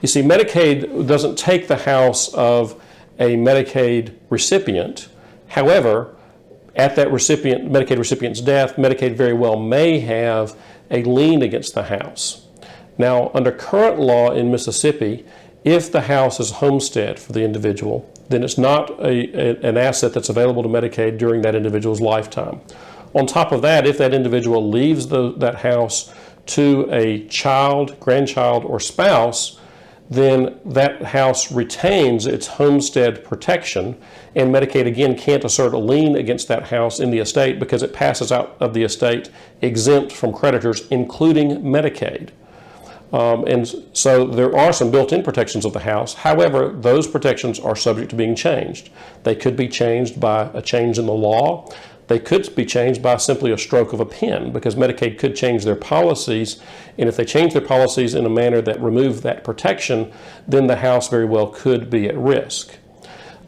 You see, Medicaid doesn't take the house of a Medicaid recipient. However, at that Medicaid recipient's death, Medicaid very well may have a lien against the house. Now, under current law in Mississippi, if the house is homestead for the individual, then it's not an asset that's available to Medicaid during that individual's lifetime. On top of that, if that individual leaves that house to a child, grandchild, or spouse, then that house retains its homestead protection, and Medicaid again can't assert a lien against that house in the estate because it passes out of the estate exempt from creditors, including Medicaid. And so there are some built-in protections of the house. However, those protections are subject to being changed. They could be changed by a change in the law. They could be changed by simply a stroke of a pen, because Medicaid could change their policies, and if they change their policies in a manner that remove that protection, then the house very well could be at risk.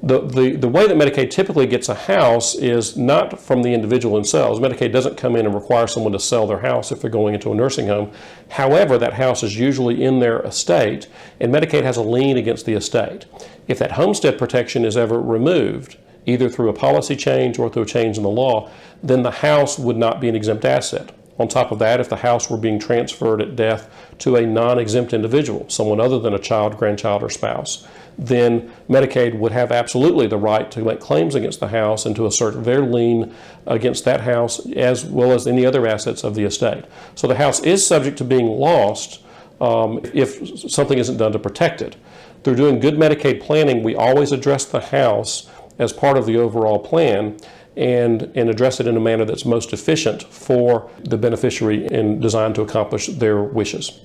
The way that Medicaid typically gets a house is not from the individual themselves. Medicaid doesn't come in and require someone to sell their house if they're going into a nursing home. However, that house is usually in their estate, and Medicaid has a lien against the estate. If that homestead protection is ever removed, either through a policy change or through a change in the law, then the house would not be an exempt asset. On top of that, if the house were being transferred at death to a non-exempt individual, someone other than a child, grandchild, or spouse, then Medicaid would have absolutely the right to make claims against the house and to assert their lien against that house as well as any other assets of the estate. So the house is subject to being lost if something isn't done to protect it. Through doing good Medicaid planning, we always address the house as part of the overall plan and address it in a manner that's most efficient for the beneficiary and designed to accomplish their wishes.